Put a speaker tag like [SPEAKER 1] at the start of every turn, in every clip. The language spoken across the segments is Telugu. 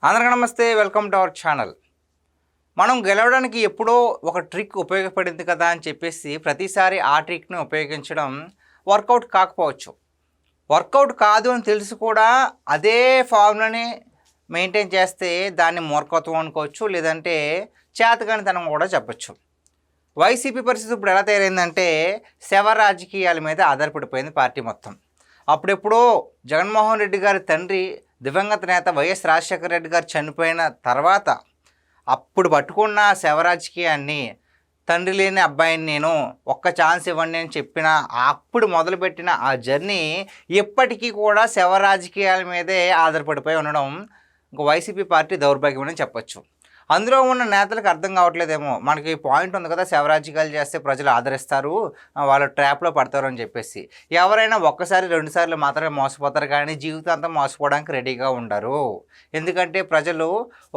[SPEAKER 1] అందరికీ నమస్తే, వెల్కమ్ టు అవర్ ఛానల్. మనం గెలవడానికి ఎప్పుడో ఒక ట్రిక్ ఉపయోగపడింది కదా అని చెప్పేసి ప్రతిసారి ఆ ట్రిక్ని ఉపయోగించడం వర్కౌట్ కాకపోవచ్చు. వర్కౌట్ కాదు అని తెలిసి కూడా అదే ఫార్ములాని మెయింటైన్ చేస్తే దాన్ని మూర్ఖత్వం అనుకోవచ్చు, లేదంటే చేతకానితనం కూడా చెప్పచ్చు. వైసీపీ పరిస్థితి ఇప్పుడు ఎలా తయారైందంటే శవ రాజకీయాల మీద ఆధారపడిపోయింది పార్టీ మొత్తం. అప్పుడెప్పుడో జగన్మోహన్ రెడ్డి గారి తండ్రి దివంగత నేత వైఎస్ రాజశేఖర రెడ్డి గారు చనిపోయిన తర్వాత అప్పుడు పట్టుకున్న శవ రాజకీయాన్ని, తండ్రి లేని అబ్బాయిని నేను ఒక్క ఛాన్స్ ఇవ్వండి అని చెప్పిన అప్పుడు మొదలుపెట్టిన ఆ జర్నీ ఎప్పటికీ కూడా శవ రాజకీయాల మీదే ఆధారపడిపోయి ఉండడం వైసీపీ పార్టీ దౌర్భాగ్యం అని చెప్పచ్చు. అందులో ఉన్న నేతలకు అర్థం కావట్లేదేమో, మనకి పాయింట్ ఉంది కదా, శవరాజకీయాలు చేస్తే ప్రజలు ఆదరిస్తారు, వాళ్ళు ట్రాప్లో పడతారు అని చెప్పేసి. ఎవరైనా ఒక్కసారి రెండుసార్లు మాత్రమే మోసపోతారు, కానీ జీవితాంతం మోసపోవడానికి రెడీగా ఉండరు. ఎందుకంటే ప్రజలు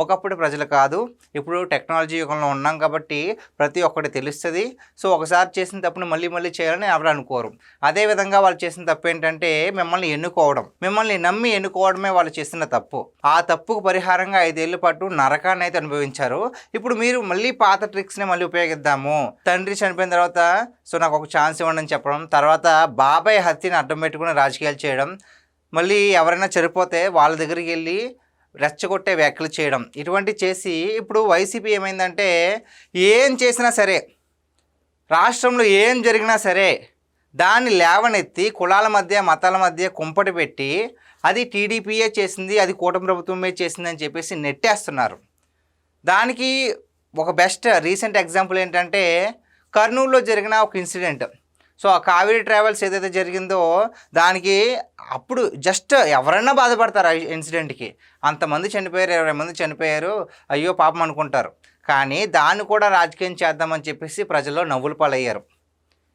[SPEAKER 1] ఒకప్పుడు ప్రజలు కాదు, ఇప్పుడు టెక్నాలజీ యుగంలో ఉన్నాం కాబట్టి ప్రతి ఒక్కటి తెలుస్తుంది. సో ఒకసారి చేసిన తప్పుని మళ్ళీ మళ్ళీ చేయాలని ఎవరు అనుకోరు. అదేవిధంగా వాళ్ళు చేసిన తప్పు ఏంటంటే మిమ్మల్ని ఎన్నుకోవడం, మిమ్మల్ని నమ్మి ఎన్నుకోవడమే వాళ్ళు చేసిన తప్పు. ఆ తప్పుకు పరిహారంగా 5 ఏళ్ల పాటు నరకాన్ని అయితే అనుభవించారు. ఇప్పుడు మీరు మళ్ళీ పాత ట్రిక్స్ని మళ్ళీ ఉపయోగిద్దాము, తండ్రి చనిపోయిన తర్వాత సో నాకు ఒక ఛాన్స్ ఇవ్వండి అని చెప్పడం, తర్వాత బాబాయ్ హత్యని అడ్డం పెట్టుకుని రాజకీయాలు చేయడం, మళ్ళీ ఎవరైనా చనిపోతే వాళ్ళ దగ్గరికి వెళ్ళి రెచ్చగొట్టే వ్యాఖ్యలు చేయడం, ఇటువంటి చేసి ఇప్పుడు వైసీపీ ఏమైందంటే ఏం చేసినా సరే, రాష్ట్రంలో ఏం జరిగినా సరే దాన్ని లేవనెత్తి కులాల మధ్య మతాల మధ్య కుంపటి పెట్టి అది టీడీపీయే చేసింది, అది కూటమి ప్రభుత్వమే చేసింది అని చెప్పేసి నెట్టేస్తున్నారు. దానికి ఒక బెస్ట్ రీసెంట్ ఎగ్జాంపుల్ ఏంటంటే కర్నూలులో జరిగిన ఒక ఇన్సిడెంట్. సో ఆ కావేరీ ట్రావెల్స్ ఏదైతే జరిగిందో దానికి అప్పుడు జస్ట్ ఎవరైనా బాధపడతారు ఆ ఇన్సిడెంట్కి. అంతమంది చనిపోయారు, 20 మంది చనిపోయారు, అయ్యో పాపం అనుకుంటారు. కానీ దాన్ని కూడా రాజకీయం చేద్దామని చెప్పేసి ప్రజల్లో నవ్వుల పాలయ్యారు.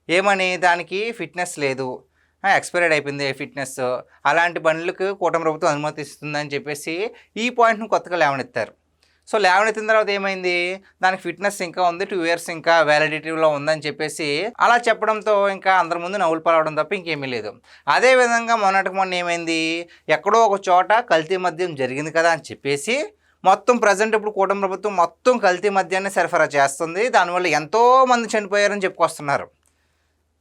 [SPEAKER 1] ఏమని, దానికి ఫిట్నెస్ లేదు, ఎక్స్పైర్డ్ అయిపోయింది ఫిట్నెస్, అలాంటి బండ్లకు కూటమి ప్రభుత్వం అనుమతిస్తుందని చెప్పేసి ఈ పాయింట్ను కొత్తగా లేవనెత్తారు. సో లేవనెత్తిన తర్వాత ఏమైంది, దానికి ఫిట్నెస్ ఇంకా ఉంది, 2 years ఇంకా వ్యాలిడిటీలో ఉందని చెప్పేసి అలా చెప్పడంతో ఇంకా అందరి ముందు నవ్వులు పాలవడం తప్ప ఇంకేమీ లేదు. అదేవిధంగా మొన్నటికి మొన్న ఏమైంది, ఎక్కడో ఒక చోట కల్తీ మద్యం జరిగింది కదా అని చెప్పేసి మొత్తం ప్రజెంట్ ఇప్పుడు కూటమి ప్రభుత్వం మొత్తం కల్తీ మద్యాన్ని సరఫరా చేస్తుంది, దానివల్ల ఎంతోమంది చనిపోయారని చెప్పుకొస్తున్నారు.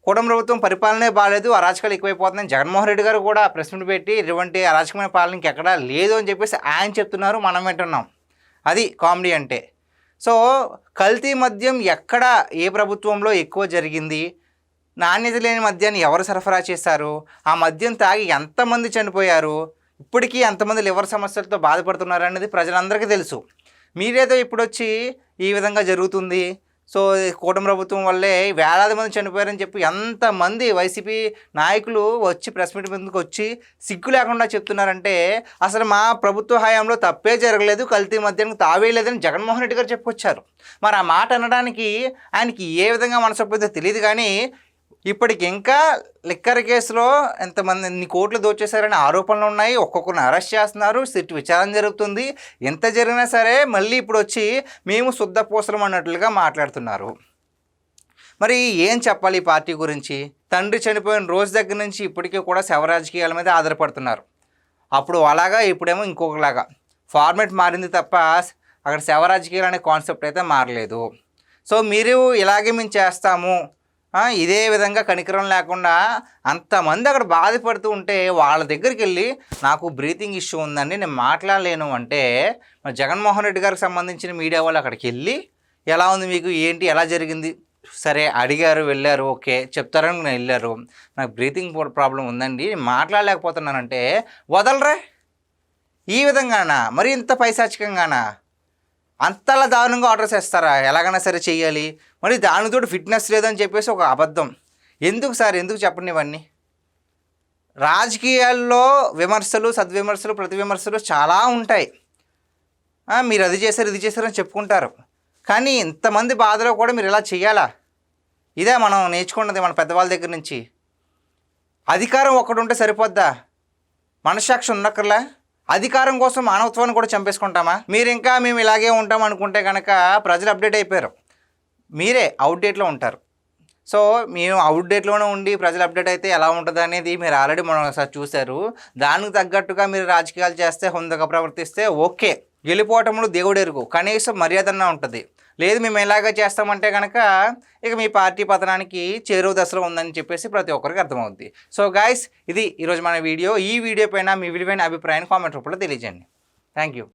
[SPEAKER 1] కూటమి ప్రభుత్వం పరిపాలనే బాగాలేదు, అరాచకాలు ఎక్కువైపోతున్నాయి. జగన్మోహన్ రెడ్డి గారు కూడా ప్రెస్ మీట్ పెట్టి ఇటువంటి అరాచకమైన పాలన ఇంకెక్కడా లేదు అని చెప్పేసి ఆయన చెప్తున్నారు, మనం వింటున్నాం. అది కామెడీ అంటే. సో కల్తీ మద్యం ఎక్కడ ఏ ప్రభుత్వంలో ఎక్కువ జరిగింది, నాణ్యత లేని మద్యాన్ని ఎవరు సరఫరా చేశారు, ఆ మద్యం తాగి ఎంతమంది చనిపోయారు, ఇప్పటికీ ఎంతమంది లివర్ సమస్యలతో బాధపడుతున్నారు అనేది ప్రజలందరికీ తెలుసు. మీరేదో ఇప్పుడు వచ్చి ఈ విధంగా జరుగుతుంది, సో కూటమి ప్రభుత్వం వల్లే వేలాది మంది చనిపోయారని చెప్పి ఎంతమంది వైసీపీ నాయకులు వచ్చి ప్రెస్ మీట్ ముందుకు వచ్చి సిగ్గు లేకుండా చెప్తున్నారంటే అసలు మా ప్రభుత్వ హయాంలో తప్పే జరగలేదు, కల్తీ మద్యానికి తావేయలేదని జగన్మోహన్ రెడ్డి గారు చెప్పుకొచ్చారు. మరి ఆ మాట అనడానికి ఆయనకి ఏ విధంగా మనసొప్పిందో తెలియదు. కానీ ఇప్పటికి ఇంకా లిక్కర్ కేసులో ఎంతమంది ఎన్ని కోట్లు దోచేశారనే ఆరోపణలు ఉన్నాయి, ఒక్కొక్కరిని అరెస్ట్ చేస్తున్నారు, సిట్ విచారణ జరుగుతుంది. ఎంత జరిగినా సరే మళ్ళీ ఇప్పుడు వచ్చి మేము శుద్ధ పూసలం అన్నట్లుగా మాట్లాడుతున్నారు. మరి ఏం చెప్పాలి ఈ పార్టీ గురించి? తండ్రి చనిపోయిన రోజు దగ్గర నుంచి ఇప్పటికీ కూడా శవ రాజకీయాల మీద ఆధారపడుతున్నారు. అప్పుడు అలాగా, ఇప్పుడేమో ఇంకొకలాగా. ఫార్మేట్ మారింది తప్ప అక్కడ శవ రాజకీయాలు అనే కాన్సెప్ట్ అయితే మారలేదు. సో మీరు ఇలాగే మేము చేస్తాము, ఇదే విధంగా కనికరం లేకుండా అంతమంది అక్కడ బాధపడుతూ ఉంటే వాళ్ళ దగ్గరికి వెళ్ళి నాకు బ్రీతింగ్ ఇష్యూ ఉందండి, నేను మాట్లాడలేను అంటే మరి జగన్మోహన్ రెడ్డి గారికి సంబంధించిన మీడియా వాళ్ళు అక్కడికి వెళ్ళి ఎలా ఉంది మీకు, ఏంటి, ఎలా జరిగింది, సరే అడిగారు, వెళ్ళారు, ఓకే చెప్తారని నేను వెళ్ళారు, నాకు బ్రీతింగ్ ప్రాబ్లం ఉందండి, నేను మాట్లాడలేకపోతున్నానంటే వదలరే. ఈ విధంగానా, మరి ఇంత పైశాచికంగానా, అంతలా దారుణంగా ఆర్డర్స్ వేస్తారా? ఎలాగైనా సరే చెయ్యాలి, మరి దానితో ఫిట్నెస్ లేదని చెప్పేసి ఒక అబద్ధం. ఎందుకు సార్, ఎందుకు చెప్పండి ఇవన్నీ? రాజకీయాల్లో విమర్శలు, సద్విమర్శలు, ప్రతి విమర్శలు చాలా ఉంటాయి. మీరు అది చేశారు, ఇది చేశారని చెప్పుకుంటారు. కానీ ఇంతమంది బాధలో కూడా మీరు ఇలా చేయాలా? ఇదే మనం నేర్చుకున్నది మన పెద్దవాళ్ళ దగ్గర నుంచి. అధికారం ఒకటి ఉంటే సరిపోద్దా? మనస్సాక్షి ఉన్నక్కర్లా? అధికారం కోసం మానవత్వాన్ని కూడా చంపేసుకుంటామా? మీరు ఇంకా మేము ఇలాగే ఉంటాం అనుకుంటే కనుక ప్రజలు అప్డేట్ అయిపోయారు, మీరే అవుట్డేట్లో ఉంటారు. సో మేము అవుట్డేట్లోనే ఉండి ప్రజలు అప్డేట్ అయితే ఎలా ఉంటుంది అనేది మీరు ఆల్రెడీ మనం ఒకసారి చూశారు. దానికి తగ్గట్టుగా మీరు రాజకీయాలు చేస్తే, హుందాగా ప్రవర్తిస్తే ఓకే. గెలిపోవటములు దేవుడెరుగు, కనీసం మర్యాదన్నా ఉంటుంది. లేదు మేము ఎలాగ చేస్తామంటే కనుక ఇక మీ పార్టీ పతనానికి చేరువ దశలో ఉందని చెప్పేసి ప్రతి ఒక్కరికి అర్థమవుద్ది. సో గాయస్, ఇది ఈరోజు మన వీడియో. ఈ వీడియో పైన మీ విలువైన అభిప్రాయాన్ని కామెంట్ రూపంలో తెలియజేయండి. Thank you.